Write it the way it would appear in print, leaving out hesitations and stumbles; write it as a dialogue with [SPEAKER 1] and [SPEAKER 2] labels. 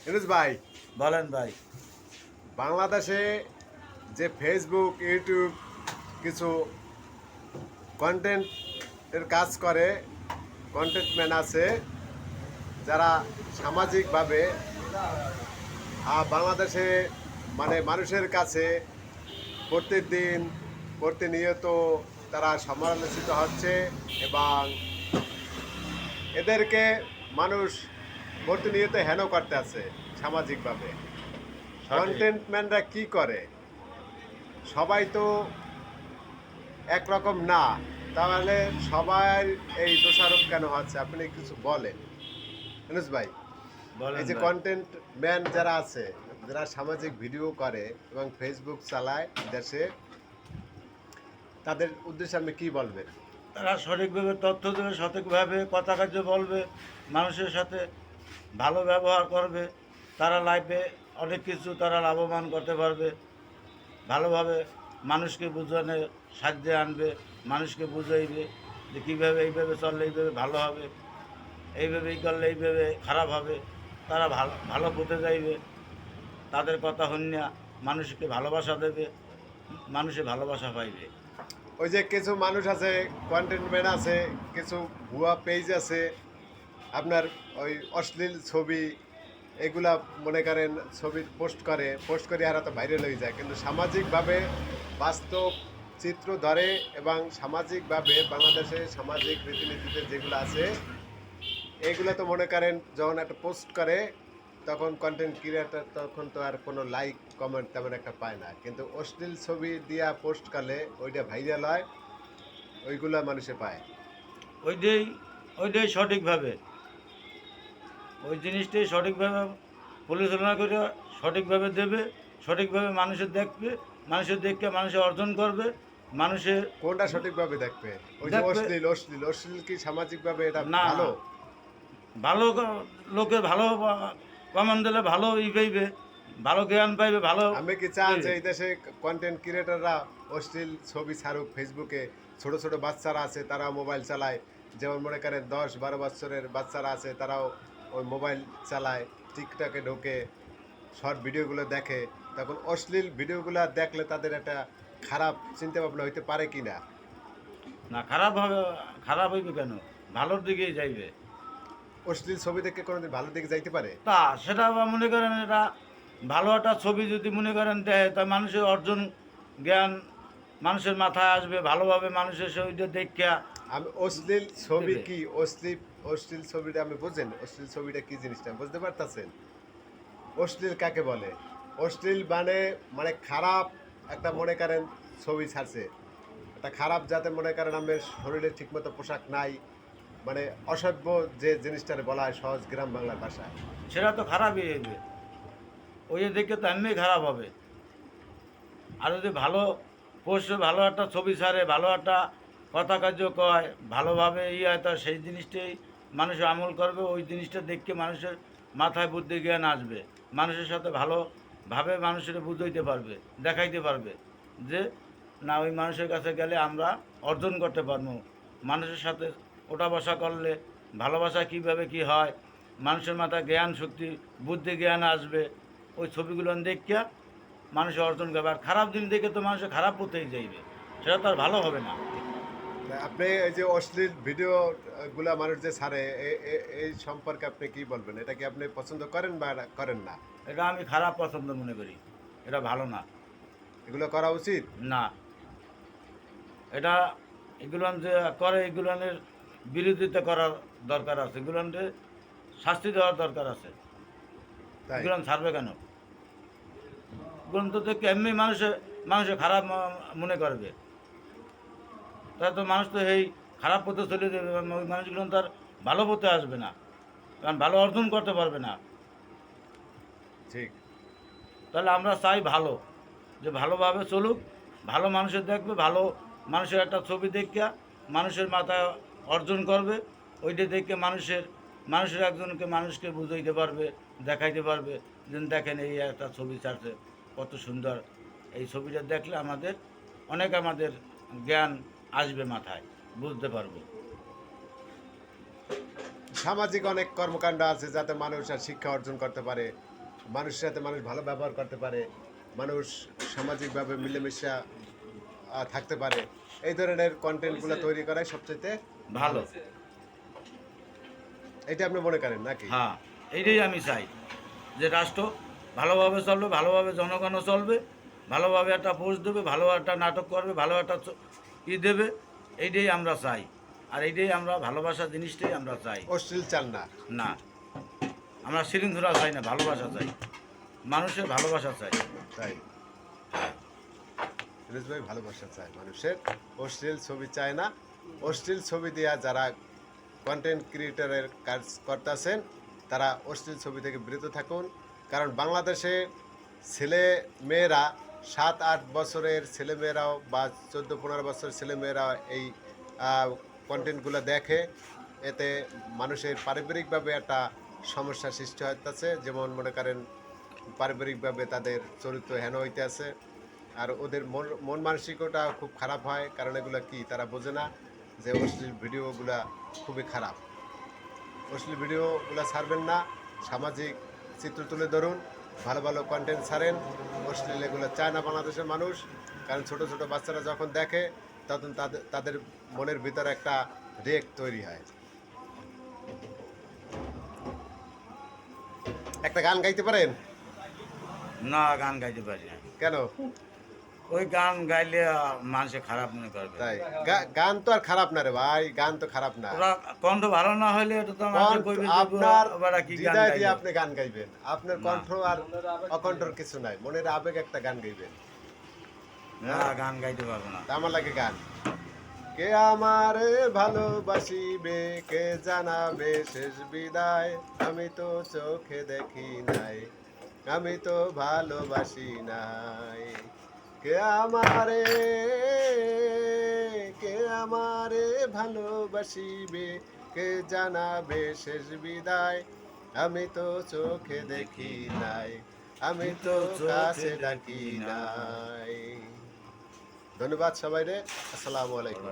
[SPEAKER 1] ইনুস ভাই,
[SPEAKER 2] বলেন ভাই।
[SPEAKER 1] বাংলাদেশে যে ফেসবুক ইউটিউব কিছু কন্টেন্টের কাজ করে, কন্টেন্ট ম্যান আছে যারা সামাজিকভাবে বাংলাদেশে মানে মানুষের কাছে প্রতিদিন প্রতিনিয়ত তারা সমালোচিত হচ্ছে এবং এদেরকে মানুষ প্রতিনিয়ত হেন করতে আছে সামাজিকভাবে।
[SPEAKER 2] সঠিক।
[SPEAKER 1] কন্টেন্ট ম্যানরা কি করে? সবাই তো একরকম না, তাহলে সবাই এই দোষারোপ কেন হচ্ছে? আপনি কিছু বলেন অনুজ ভাই।
[SPEAKER 2] বলেন
[SPEAKER 1] এই যে
[SPEAKER 2] ভাই।
[SPEAKER 1] কন্টেন্ট ম্যান যারা আছে, যারা সামাজিক ভিডিও করে এবং ফেসবুক চালায় দেশে, তাদের উদ্দেশ্যে আপনি কি বলবেন?
[SPEAKER 2] তারা সঠিকভাবে তথ্য দেবে, সঠিকভাবে কথা কার্য বলবে, মানুষের সাথে ভালো ব্যবহার করবে, তারা লাইফে অনেক কিছু তারা লাভবান করতে পারবে। ভালোভাবে মানুষকে বোঝানোর সাহায্যে আনবে, মানুষকে বুঝাইবে যে কীভাবে এইভাবে চললে এইভাবে ভালো হবে, এইভাবে এই করলে এইভাবে খারাপ হবে। তারা ভালো ভালো পথে যাইবে, তাদের কথা হন্যা মানুষকে ভালোবাসা দেবে, মানুষে ভালোবাসা পাইবে।
[SPEAKER 1] ওই যে কিছু মানুষ আছে, কন্টেন্ট ম্যান আছে, কিছু ভুয়া পেজ আছে, আপনার ওই অশ্লীল ছবি এগুলা মনে করেন ছবি পোস্ট করে আর তো ভাইরাল হয়ে যায়, কিন্তু সামাজিকভাবে বাস্তব চিত্র ধরে এবং সামাজিকভাবে বাংলাদেশে সামাজিক রীতিনীতিতে যেগুলো আছে এইগুলো তো মনে করেন যখন একটা পোস্ট করে তখন কন্টেন্ট ক্রিয়েটার তখন তো আর কোনো লাইক কমেন্ট তেমন একটা পায় না, কিন্তু অশ্লীল ছবি দিয়া পোস্ট করলে ওইটা ভাইরাল হয়, ওইগুলা মানুষে পায়।
[SPEAKER 2] ওইটাই ওইটাই সঠিকভাবে, ওই জিনিসটাই সঠিকভাবে পরিচালনা করে সঠিকভাবে দেবে, সঠিকভাবে মানুষের দেখবে, মানুষের দেখে মানুষের অর্জন করবে, মানুষের
[SPEAKER 1] কোনটা সঠিকভাবে দেখবে? ওই যে
[SPEAKER 2] দেখবে।
[SPEAKER 1] অশ্লীল অশ্লীল অশ্লীল কি সামাজিকভাবে এটা
[SPEAKER 2] না,
[SPEAKER 1] ভালো?
[SPEAKER 2] ভালো লোকের ভালো কমান দিলে ভালো পাইবে, ভালো জ্ঞান পাইবে, ভালো
[SPEAKER 1] আমি কি চান যে
[SPEAKER 2] পাইবে।
[SPEAKER 1] এই দেশে কন্টেন্ট ক্রিয়েটাররা অশ্লীল ছবি ছাড়ুক ফেসবুকে? ছোট ছোট বাচ্চারা আছে, তারা মোবাইল চালায়, যেমন মনে করেন 10-12 বছরের বাচ্চারা আছে, তারাও ওই মোবাইল চালায়, টিকটকে ঢোকে, শর্ট ভিডিওগুলো দেখে, তখন অশ্লীল ভিডিওগুলো দেখলে তাদের একটা খারাপ চিন্তা ভাবনা হইতে পারে কি না?
[SPEAKER 2] না, খারাপ হবে, খারাপ হইবে কেন? ভালোর দিকেই যাইবে।
[SPEAKER 1] অশ্লীল ছবি দেখে কোনোদিন ভালো দিকে যাইতে পারে?
[SPEAKER 2] তা সেটা আবার মনে করেন এটা ভালো একটা ছবি যদি মনে করেন দেয়, তা মানুষের অর্জন জ্ঞান মানুষের মাথায় আসবে, ভালোভাবে মানুষের সহিত দেখা
[SPEAKER 1] আমি অশ্লীল ছবি
[SPEAKER 2] দেবে।
[SPEAKER 1] কি, অশ্লীল অশ্লীল ছবিটা আমি বুঝেন, অশ্লীল ছবিটা কি জিনিসটা বুঝতে পারতেছেন? অশ্লীল কাকে বলে? অশ্লীল মানে মানে খারাপ একটা মনে করেন ছবি ছাড়ছে, একটা খারাপ যাতে মনে করেন আমার শরীরে ঠিকমতো পোশাক নাই, মানে অসভ্য যে জিনিসটার বলা হয় সহজ গ্রাম বাংলার ভাষায়।
[SPEAKER 2] সেটা তো খারাপই হইবে, ওই যে দেখে তো এমনি খারাপ হবে। আর যদি ভালো পোস্ট, ভালো একটা ছবি ছাড়ে, ভালো একটা কথা কার্য কয়, ভালোভাবে হয়, তা সেই জিনিসটাই মানুষ আমল করবে, ওই জিনিসটা দেখে মানুষের মাথায় বুদ্ধি জ্ঞান আসবে, মানুষের সাথে ভালোভাবে মানুষের বুঝাইতে পারবে, দেখাইতে পারবে যে না, ওই মানুষের কাছে গেলে আমরা অর্জন করতে পারবো, মানুষের সাথে ওঠা বসা করলে ভালোবাসা কীভাবে কি হয়, মানুষের মাথায় জ্ঞান শক্তি বুদ্ধি জ্ঞান আসবে, ওই ছবিগুলো দেখিয়া মানুষের অর্জন করবে। আর খারাপ জিনিস দেখে তো মানুষের খারাপ পথেই যাইবে, সেটা তো আর ভালো হবে না।
[SPEAKER 1] আপনি এই যে অশ্লীল ভিডিও গুলা মানুষ যে ছাড়ে এই সম্পর্কে আপনি কি বলবেন? এটা কি আপনি পছন্দ করেন বা করেন না?
[SPEAKER 2] এটা আমি খারাপ পছন্দ মনে করি, এটা ভালো না।
[SPEAKER 1] এগুলো করা উচিত?
[SPEAKER 2] না, এটা এগুলো যে করে এগুলোনের বিরোধিতা করার দরকার আছে, এগুলোকে শাস্তি দেওয়ার দরকার আছে।
[SPEAKER 1] তাই?
[SPEAKER 2] এগুলো ছাড়বে কেন? এগুলো তো দেখে এমনি মানুষে খারাপ মনে করবে, তাহলে তো মানুষ তো এই খারাপ পথে চলে যাবে, ওই মানুষগুলো তো আর ভালো পথে আসবে না, কারণ ভালো অর্জন করতে পারবে না।
[SPEAKER 1] ঠিক।
[SPEAKER 2] তাহলে আমরা চাই ভালো, যে ভালোভাবে চলুক, ভালো মানুষের দেখবে, ভালো মানুষের একটা ছবি দেখিয়া মানুষের মাথায় অর্জন করবে, ওইটা দেখে মানুষের একজনকে মানুষকে বুঝাইতে পারবে, দেখাইতে পারবে যে দেখেন এই একটা ছবি ছাড়ছে, কত সুন্দর, এই ছবিটা দেখলে আমাদের জ্ঞান আসবে মাথায়, বুঝতে পারবো।
[SPEAKER 1] সামাজিক অনেক কর্মকাণ্ড আছে যাতে মানুষ আর শিক্ষা অর্জন করতে পারে, মানুষের সাথে মানুষ ভালো ব্যবহার করতে পারে, মানুষ সামাজিকভাবে মিলেমিশে থাকতে পারে, এই ধরনের কন্টেন্টগুলো তৈরি করাই সবচেয়ে
[SPEAKER 2] ভালো।
[SPEAKER 1] এটা আপনি মনে করেন নাকি?
[SPEAKER 2] হ্যাঁ, এইটাই আমি চাই যে রাষ্ট্র ভালোভাবে চলবে, ভালোভাবে জনগণও চলবে, ভালোভাবে একটা পোস্ট দেবে, ভালো একটা নাটক করবে, ভালো একটা দেবে, এইটাই আমরা চাই। আর এইটাই আমরা ভালোবাসা জিনিসটাই আমরা চাই।
[SPEAKER 1] অশ্লীল চান না?
[SPEAKER 2] না, আমরা শৃঙ্খলা চাই না, ভালোবাসা চাই, মানুষের ভালোবাসা চাই।
[SPEAKER 1] তাই ফিরোজ ভাই ভালোবাসা চায় মানুষের, অশ্লীল ছবি চায় না। অশ্লীল ছবি দিয়া যারা কন্টেন্ট ক্রিয়েটরের কাজ করতেছেন তারা অশ্লীল ছবি থেকে বিরত থাকুন। কারণ বাংলাদেশে ছেলে মেয়েরা 7-8 বছরের ছেলেমেয়েরাও বা 14-15 বছরের ছেলেমেয়েরাও এই কন্টেন্টগুলো দেখে। এতে মানুষের পারিবারিকভাবে একটা সমস্যা সৃষ্টি হইতেছে, যেমন মনে করেন পারিবারিকভাবে তাদের চরিত্র হেন হইতে আছে, আর ওদের মন মানসিকতা খুব খারাপ হয়। কারণ এগুলো কি তারা বোঝে না যে অশ্লীল ভিডিওগুলা খুবই খারাপ। অশ্লীল ভিডিওগুলো ছাড়বেন না, সামাজিক চিত্র তুলে ধরুন, ভালো ভালো কন্টেন্ট ছাড়েন। অশ্লীল এগুলো চায় না বাংলাদেশের মানুষ। কারণ ছোট ছোট বাচ্চারা যখন দেখে তখন তাদের মনের ভিতরে একটা রেগ তৈরি হয়। একটা গান গাইতে পারেন?
[SPEAKER 2] না, গান গাইতে পারি না।
[SPEAKER 1] কেন?
[SPEAKER 2] ওই গান গাইলে মানুষে খারাপ মনে করবে।
[SPEAKER 1] তাই গান তো আর খারাপ না রে ভাই, গান তো খারাপ না।
[SPEAKER 2] ওরা কণ্ঠ ভালো না হলে এটা তো মানুষে কইবে যে
[SPEAKER 1] আপনার
[SPEAKER 2] ওরা কি গান
[SPEAKER 1] হৃদয় দিয়ে
[SPEAKER 2] গাইবে।
[SPEAKER 1] আপনি গান গাইবেন, আপনার কণ্ঠ আর অকণ্ঠর কিছু নাই, মনের আবেগ একটা গান গাইবেন।
[SPEAKER 2] না, গান গাইতে পারবো না।
[SPEAKER 1] তা আমার লাগে গান। কে আমারে ভালোবাসিবে, কে জানাবে শেষ বিদায়, আমি তো চোখে দেখি নাই, আমি তো ভালোবাসি নাই। কে আমারে ভালোবাসিবে, কে জানাবে শেষ বিদায়, আমি তো চোখে দেখি নাই, আমি তো কাছে ডাকি নাই। ধন্যবাদ সবাই রে। আসসালামু আলাইকুম।